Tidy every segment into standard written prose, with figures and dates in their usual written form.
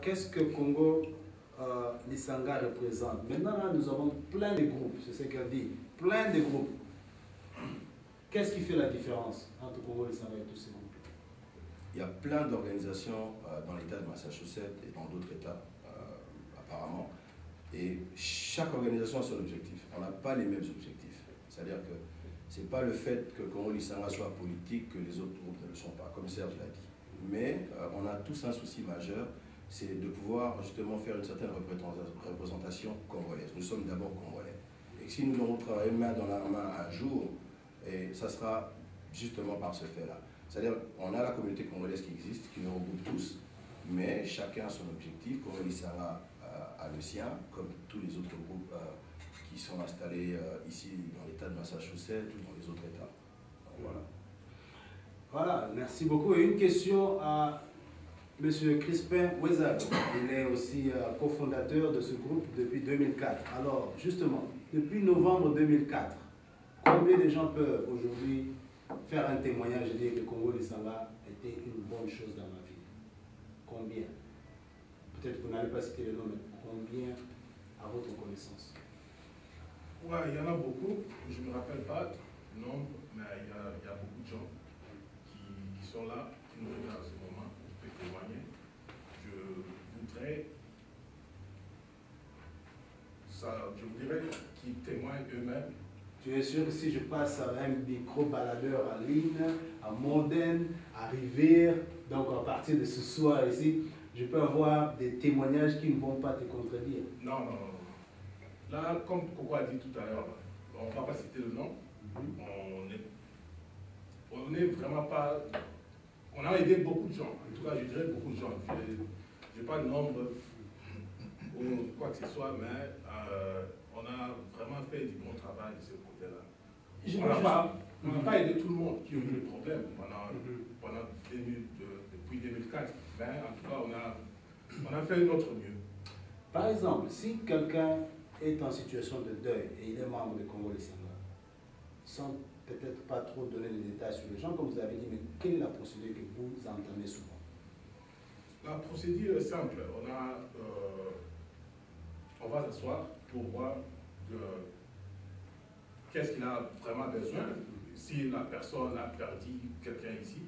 qu'est-ce que Congo Lisanga représente? Maintenant, là, nous avons plein de groupes, c'est ce qu'elle dit, plein de groupes. Qu'est-ce qui fait la différence entre Congo Lisanga et tous ces groupes? Il y a plein d'organisations dans l'État de Massachusetts et dans d'autres États, apparemment. Et chaque organisation a son objectif. On n'a pas les mêmes objectifs. C'est-à-dire que ce n'est pas le fait que Congo Lisanga soit politique que les autres groupes ne le sont pas, comme Serge l'a dit. Mais on a tous un souci majeur, c'est de pouvoir justement faire une certaine représentation congolaise. Nous sommes d'abord congolais. Et si nous devons travailler main dans la main un jour, et ça sera justement par ce fait-là. C'est-à-dire qu'on a la communauté congolaise qui existe, qui nous regroupe tous, mais chacun a son objectif. Congo Lisanga a le sien, comme tous les autres groupes qui sont installés ici dans l'État de Massachusetts ou dans les autres États. Donc, voilà. Voilà, merci beaucoup. Et une question à M. Crispin Wezag. Il est aussi cofondateur de ce groupe depuis 2004. Alors, justement, depuis novembre 2004, combien de gens peuvent aujourd'hui faire un témoignage et dire que Congo Lisanga était une bonne chose dans ma vie? Combien? Peut-être que vous n'allez pas citer le nom, mais combien à votre connaissance? Ouais, il y en a beaucoup. Je ne me rappelle pas le nombre, mais il y a beaucoup de gens qui sont là, qui nous regardent à ce moment, qui peuvent témoigner. Je voudrais qu'ils témoignent eux-mêmes. Tu es sûr que si je passe à un micro-baladeur à Lille, à Modène, à Rivière, donc à partir de ce soir ici, je peux avoir des témoignages qui ne vont pas te contredire? Non, non, non. Là, comme Coco a dit tout à l'heure, on ne va pas citer le nom. On n'est vraiment pas... On a aidé beaucoup de gens. En tout cas, je dirais beaucoup de gens. Je n'ai pas de nombre ou quoi que ce soit, mais on a vraiment fait du bon travail de ce côté-là. On n'a pas aidé tout le monde qui a eu des problèmes depuis 2004. Mais en tout cas, on a fait notre mieux. Par exemple, si quelqu'un est en situation de deuil et il est membre de Congo Lisanga, sans peut-être pas trop donner les détails sur les gens, comme vous avez dit, mais quelle est la procédure que vous entamez souvent? La procédure est simple. On va s'asseoir pour voir qu'est-ce qu'il a vraiment besoin. Si la personne a perdu quelqu'un ici,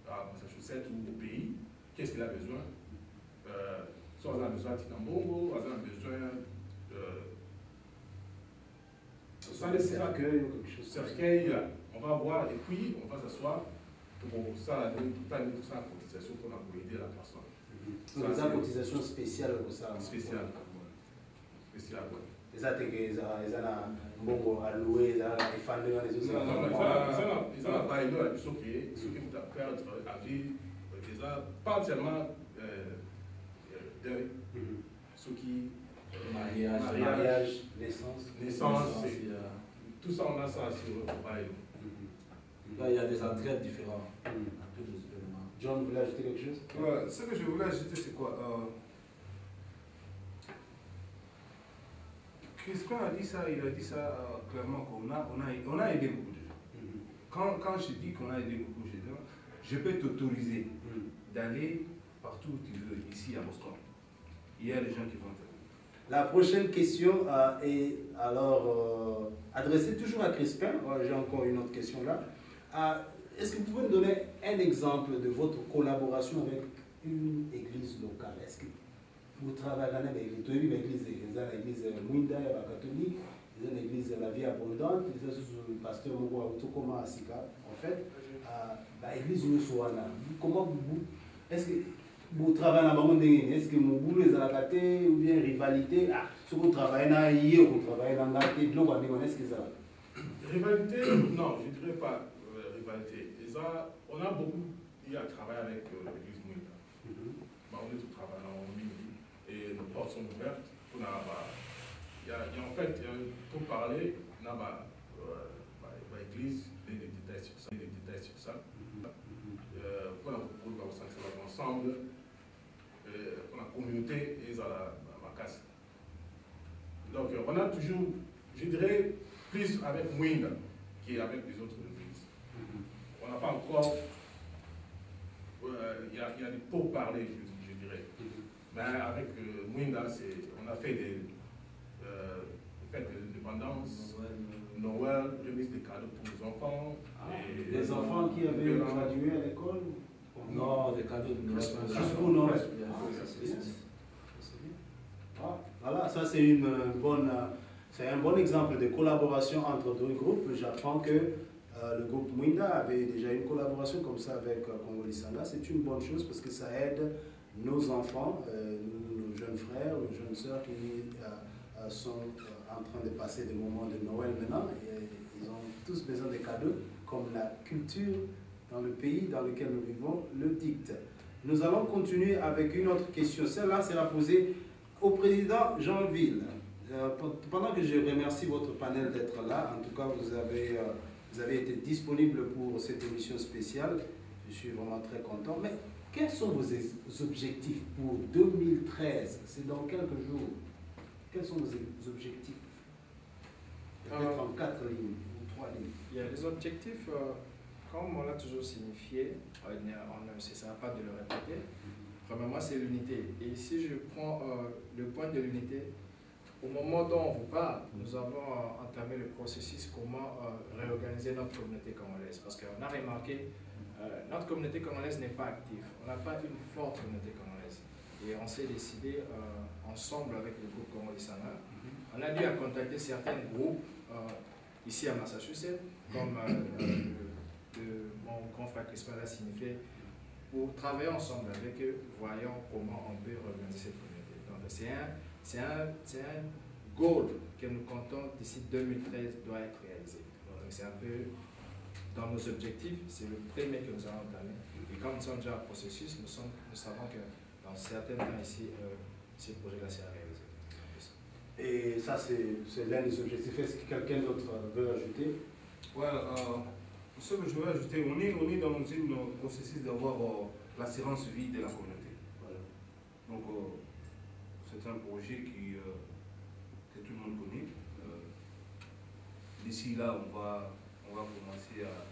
à Massachusetts ou au pays, qu'est-ce qu'il a besoin? Soit on a besoin de Tinambongo, on a besoin de cercueil ou quelque chose. Cercueil, on va voir et puis on va s'asseoir pour ça, pas une cotisation qu'on a pour aider la personne. C'est une cotisation spéciale pour ça. Spéciale. Spéciale, oui. Et ça, ils ont un bon à louer, ils ont un défendu dans les autres. Non, ils ont pas aidé ceux qui vont perdre la vie, pas seulement ceux qui. Mariage, naissance, tout ça, on a ça sur le bail. Là, il y a des entrées différentes à tous les événements. John, vous voulez ajouter quelque chose? Ouais, ce que je voulais ajouter, c'est quoi? Crispin a dit ça, il a dit ça clairement qu'on a aidé beaucoup de gens. Quand je dis qu'on a aidé beaucoup de gens, je peux t'autoriser d'aller partout où tu veux, ici à Boston. Il y a des gens qui vont te... La prochaine question est alors adressée toujours à Crispin. J'ai encore une autre question là. Est-ce que vous pouvez me donner un exemple de votre collaboration avec une église locale? Est-ce que vous travaillez avec l'église Mwinda, la catholique, l'église de la vie abondante, le pasteur Mogo Autokoma Asika, en fait, l'église Nusuana. Comment vous... Est-ce que vous travaillez dans le est-ce que vous boulot est à la caté ou bien rivalité? Si vous travaillez dans l'IE, vous travaillez dans la caté, est-ce que ça... Rivalité, non, je ne dirais pas rivalité. On a beaucoup travaillé avec l'église Mwinda. On est tout travail en Mini et nos portes sont ouvertes. Il y a en fait, pour parler, l'église, des détails sur ça. Pour la ensemble, pour la communauté et à la casse. Donc, on a toujours, je dirais, plus avec Mwinda qu'avec les autres églises. On n'a pas encore, il y a des pourparlers, je dirais. Mais avec Mwinda, on a fait des fêtes de l'indépendance, Noël, remise des cadeaux pour les enfants. Les enfants qui avaient gradué à l'école? Non, des cadeaux de Christmas. Juste pour Noël. Voilà, ça c'est c'est un bon exemple de collaboration entre deux groupes. J'apprends que le groupe Mwinda avait déjà une collaboration comme ça avec Congolais Sanga. C'est une bonne chose parce que ça aide nos enfants, nos jeunes frères, nos jeunes sœurs qui sont en train de passer des moments de Noël maintenant. Et ils ont tous besoin de cadeaux, comme la culture dans le pays dans lequel nous vivons le dicte. Nous allons continuer avec une autre question. Celle-là sera posée au président Jean Ville. Pendant que je remercie votre panel d'être là, en tout cas vous avez été disponible pour cette émission spéciale. Je suis vraiment très content. Mais quels sont vos objectifs pour 2013? C'est dans quelques jours. Quels sont vos objectifs? Peut-être en 4 lignes ou 3 lignes. Il y a les objectifs, comme on l'a toujours signifié, on ne cessera pas de le répéter. Premièrement, c'est l'unité. Et si je prends le point de l'unité, au moment dont on vous parle, nous avons entamé le processus comment réorganiser notre communauté congolaise. Parce qu'on a remarqué, notre communauté congolaise n'est pas active. On n'a pas une forte communauté congolaise. Et on s'est décidé ensemble avec le groupe Congolais Sanga. On a dû contacter certains groupes ici à Massachusetts, comme mon confrère Crispin l'a signifié, pour travailler ensemble avec eux, voyons comment on peut organiser cette communauté. Donc c'est un goal que nous comptons d'ici 2013 doit être réalisé. Donc c'est un peu dans nos objectifs, c'est le premier que nous allons entamer. Et comme nous sommes déjà en processus, nous savons que dans certains temps ici, ce projet-là sera réalisé. Et ça, c'est l'un des objectifs. Est-ce que quelqu'un d'autre veut ajouter? Ouais, ce que je veux ajouter, on est dans un processus d'avoir l'assurance vie de la communauté. Voilà. Donc, c'est un projet que tout le monde connaît. D'ici là, on va commencer à...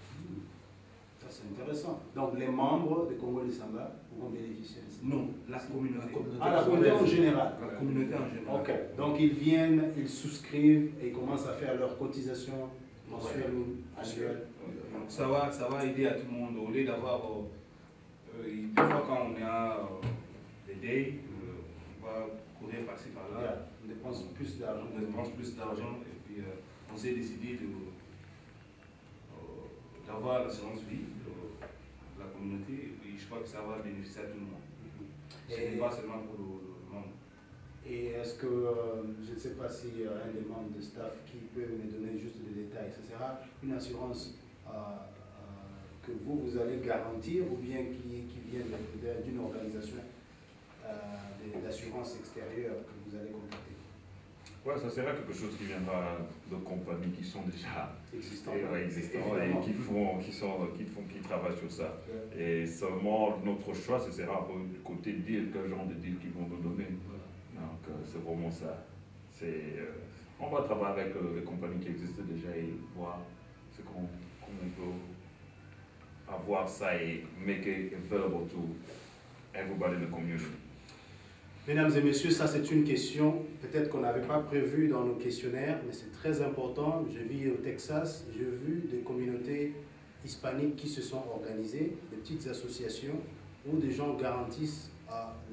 Ça, c'est intéressant. Donc, les membres de Congolais Sanga vont bénéficier de ça? Non, la communauté. La communauté en général. La communauté en général. Ok. Donc, ils viennent, ils souscrivent et ils commencent à faire leur cotisation mensuelle ou annuelle. Donc, ça va aider à tout le monde. Au lieu d'avoir... des fois, quand on a des days, on va courir par-ci par-là. On dépense plus d'argent. Et puis, on s'est décidé d'avoir l'assurance vie de la communauté, et je crois que ça va bénéficier à tout le monde. Ce n'est pas seulement pour le monde. Et est-ce que, je ne sais pas si un des membres de staff qui peut me donner juste des détails, ce sera une assurance que vous allez garantir ou bien qui vient d'une organisation d'assurance extérieure que vous allez contacter? Ouais, ça sera quelque chose qui viendra de compagnies qui sont déjà existantes et qui travaillent sur ça. Et seulement notre choix, ce sera un peu du côté deal, quel genre de deal qu'ils vont nous donner. Donc c'est vraiment ça. On va travailler avec les compagnies qui existent déjà et voir comment on peut avoir ça et make it available to everybody in the community. Mesdames et messieurs, ça c'est une question peut-être qu'on n'avait pas prévue dans nos questionnaires, mais c'est très important. Je vis au Texas, j'ai vu des communautés hispaniques qui se sont organisées, des petites associations où des gens garantissent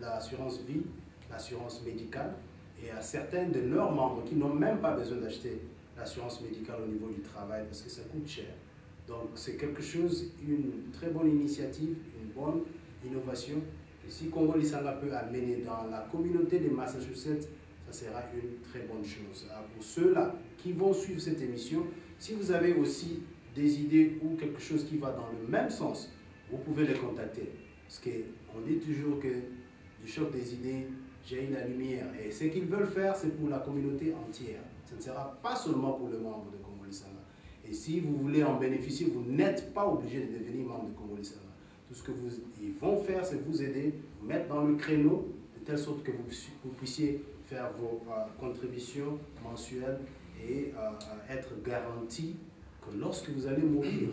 l'assurance vie, l'assurance médicale, et à certains de leurs membres qui n'ont même pas besoin d'acheter l'assurance médicale au niveau du travail parce que ça coûte cher. Donc c'est quelque chose, une très bonne initiative, une bonne innovation. Et si Congolais Sanga peut amener dans la communauté de Massachusetts, ça sera une très bonne chose. Alors pour ceux-là qui vont suivre cette émission, si vous avez aussi des idées ou quelque chose qui va dans le même sens, vous pouvez les contacter. Parce qu'on dit toujours que du choc des idées, j'ai la lumière. Et ce qu'ils veulent faire, c'est pour la communauté entière. Ce ne sera pas seulement pour le membre de Congolais Sanga. Et si vous voulez en bénéficier, vous n'êtes pas obligé de devenir membre de Congolais Sanga. Tout ce qu'ils vont faire, c'est vous aider, vous mettre dans le créneau, de telle sorte que vous puissiez faire vos contributions mensuelles et être garanti que lorsque vous allez mourir,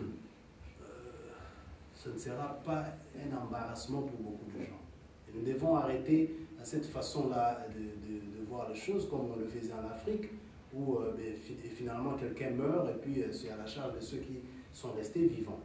ce ne sera pas un embarrassement pour beaucoup de gens. Nous devons arrêter cette façon-là de voir les choses comme on le faisait en Afrique, où finalement quelqu'un meurt et puis c'est à la charge de ceux qui sont restés vivants.